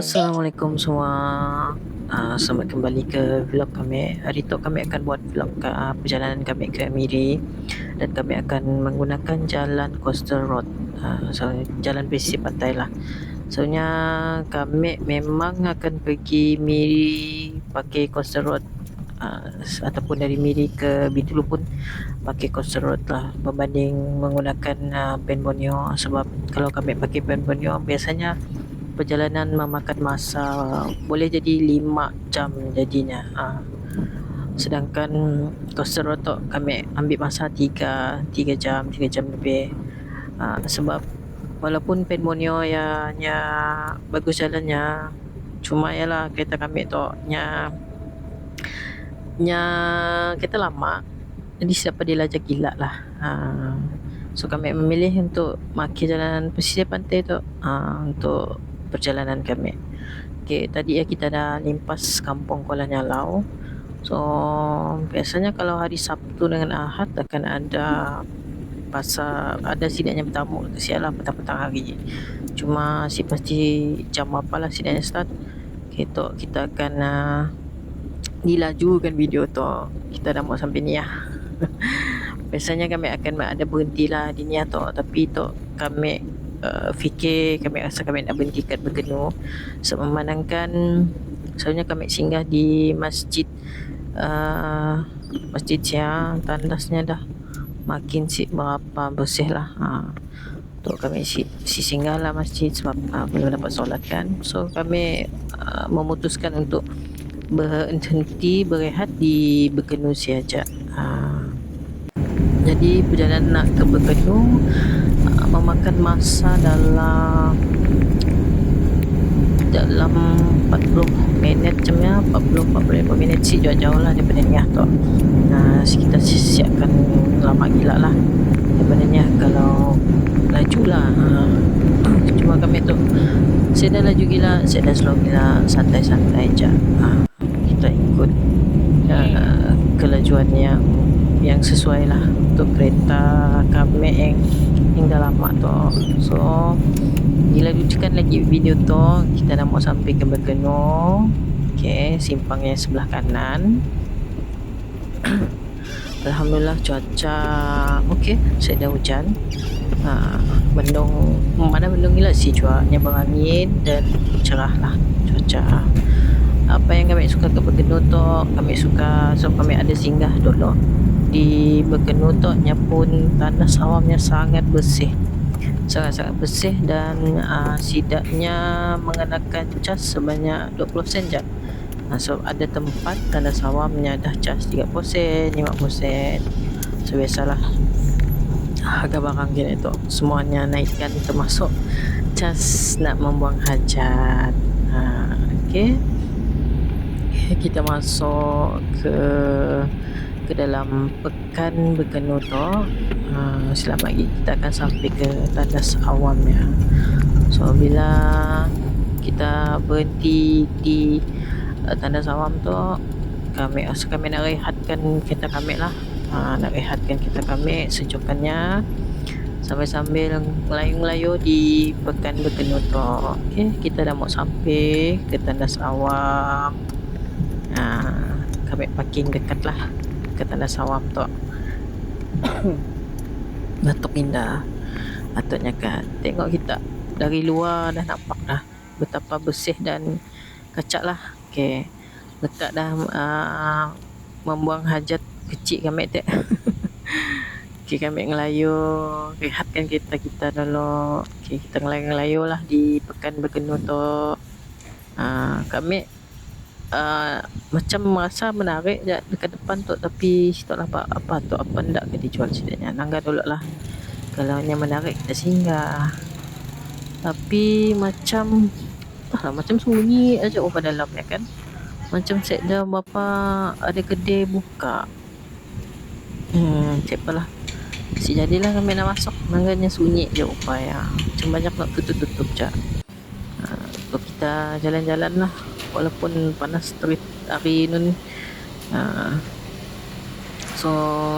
Assalamualaikum semua. Selamat kembali ke vlog kami. Hari tu kami akan buat vlog perjalanan kami ke Miri, dan kami akan menggunakan jalan coastal road. Jalan pesisir pantai lah. Soalnya kami memang akan pergi Miri pakai coastal road, ataupun dari Miri ke Bintulu pun pakai coastal road lah, berbanding menggunakan Pen Borneo. Sebab kalau kami pakai Pen Borneo biasanya perjalanan memakan masa boleh jadi 5 jam jadinya. Sedangkan coastal road tu kami ambil masa 3 jam lebih. Sebab walaupun Pen Borneo nya bagus jalannya, cuma ialah kereta kami tu nya kereta lama, jadi siapa dia lajak gila lah. So kami memilih untuk makan jalan pesisir pantai tu untuk perjalanan kami. Okay, tadi kita dah limpas kampung Kuala Nyalau. So biasanya kalau hari Sabtu dengan Ahad akan ada sidangnya bertamu sialah petang-petang hari. Cuma si pasti jam apalah sidangnya start. Kita akan dilajukan video tu. Kita dah mau sampai Niah. Biasanya kami akan ada berhenti lah di Niah tu, tapi tu kami kami rasa kami nak berhenti kat Bergenu. Memandangkan soalnya kami singgah di masjid masjid siang, tandasnya dah makin berapa bersih lah. Tu kami singgah lah masjid sebab belum dapat solat kan. So kami memutuskan untuk berhenti berehat di Bergenu saja. Jadi perjalanan nak ke Bergenu memakan masa dalam 40 minit jamnya, 45 minit sih, jauh-jauh lah daripada Niah tu. Kita siapkan lama gila lah daripada Niah kalau laju lah. Cuma kami tu saya dah laju gila, saya dah slow gila, santai-santai je. Kita ikut kelajuannya yang sesuai lah untuk kereta kami yang dah lama tu. So dilanjutkan lagi video tu. Kita dah mau sampai ke Bergenu. Okay, simpangnya sebelah kanan. Alhamdulillah cuaca okey, saya dah hujan. Mendung, mana mendung gila sih, cuacanya berangin dan cerah lah cuaca. Apa yang kami suka ke Bergenu tu, kami suka sebab kami ada singgah dulu di Bergenu tu nya pun tanah sawamnya sangat bersih, sangat-sangat bersih, dan sidaknya mengenakan cas sebanyak 20 sen je. So ada tempat tanah sawamnya dah cas 30 sen, 50 sen. So biasalah harga barang gini tu semuanya naikkan, termasuk cas nak membuang hajat. Okay, kita masuk ke dalam pekan Bergenu tu. Selamat lagi kita akan sampai ke tandas awamnya. So bila kita berhenti di tandas awam tu, kami nak rehatkan kereta kami lah. Nak rehatkan kereta kami sejukannya sambil melayu-melayu di pekan Bergenu tu. Okay, kita dah mau sampai ke tandas awam. Kami parking dekat lah ke tandas awam tu. Datuk indah patutnya kan. Tengok kita dari luar dah nampak dah betapa bersih dan kacak lah. Okay, dekat dah membuang hajat kecil kami tu. Okay, kami ngelayu, rehatkan kereta kita dulu. Okay, kita ngelayu lah di pekan Bergenu tu. Kami macam merasa menarik je dekat depan tu, tapi tak apa tu, apa ndak ke dijual sidanya. Nangga dulu lah, kalau yang menarik kita singgah. Tapi macam sunyi aja pada dalam ya kan. Macam set dah berapa ada kedai buka. Siapalah si jadilah kami nak masuk, nangganya sunyi je upaya. Macam banyak nak tutup je. So kita jalan-jalan lah, walaupun panas terik hari nun. So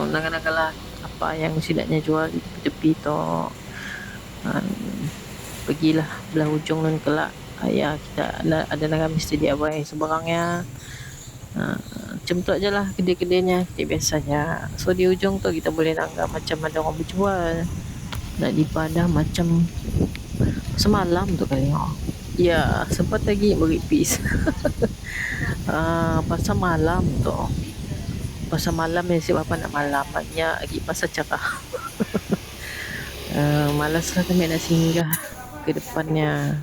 nangan-nangan lah apa yang sidaknya jual di tepi tu. Pergilah belah ujung nun kelak Ya kita ada nak mesti DIY sebarangnya. Macam tu aje lah kedai-kedainya kita biasanya. So di ujung tu kita boleh langgar macam ada orang berjual. Nak dipadah macam semalam tu kali ya sempat lagi meripis. Pasal malam tu, pasal malam yang si bapa nak malam banyak lagi pasal cerah. Malas lah kami nak singgah ke depannya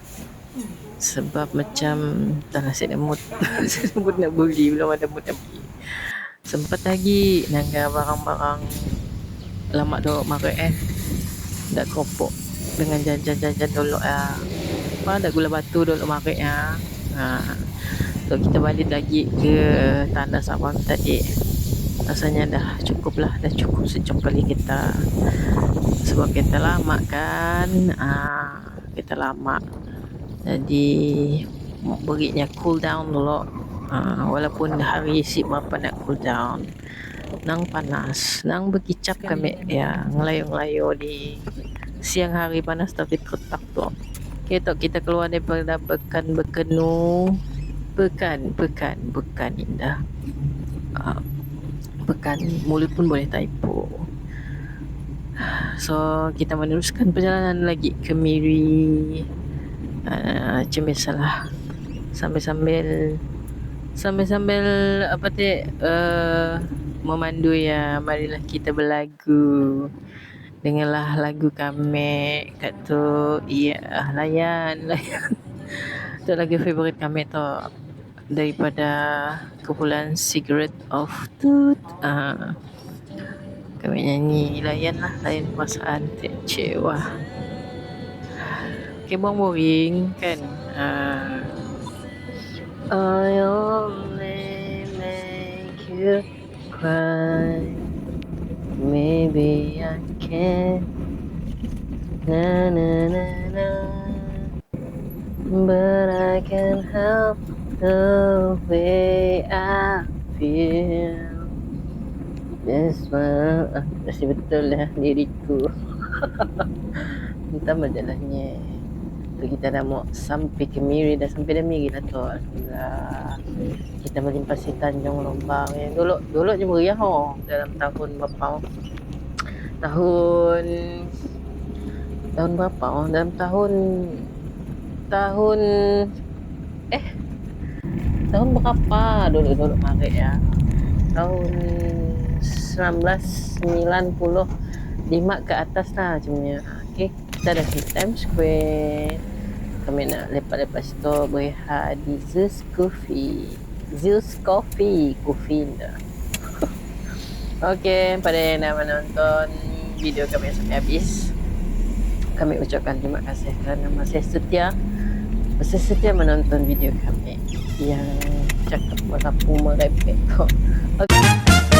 sebab macam tak nak set mood. Mood nak beli, belum ada mood nak beli. Sempat lagi nangga barang-barang lama dulu marak dak kopok dengan jajan-jajan dulu apa dak gula batu dulu marak so kita balik lagi ke tandas abang tadi. Rasanya dah cukup lah, dah cukup sejam kali kita sebab kita lama kan. Kita lama jadi berinya cool down dulu. Walaupun hari si bapa nak cool down nang panas nang berkicap kami ya ngelayu-ngelayu di siang hari panas tapi ketak tu kita keluar daripada pekan berkenu pekan indah. Pekan mulut pun boleh typo. So kita meneruskan perjalanan lagi ke Miri. Macam biasalah sambil apa memandu ya. Marilah kita berlagu, dengarlah lagu kami kat tu. Ya layan tu lagu favorit kami tu daripada kumpulan Cigarette of Truth. Kami nyanyi layan perasaan tiap cewa. Buang boring kan. I only make you cry. Maybe I can. Na na na na. But I can't help the way I feel. This one masih betul lah diriku. Entah majalahnya. Kita dah mau sampai ke Miri, dah sampai dah Miri dah tu. Alhamdulillah. Kita melimpasi Tanjung Lombang yang dulu je meriah dalam tahun berapa? Tahun berapa? Dalam tahun berapa dulu maret ya? Tahun 1995 ke atas lah macamnya. Okey, kita dah di Times Square. Kami nak lepas-lepas tu berehat di Zeus Coffee dah. Okey, pada yang dah menonton video kami sampai habis, kami ucapkan terima kasih kerana masih setia menonton video kami yang cakap merapu merepek tu. Okey.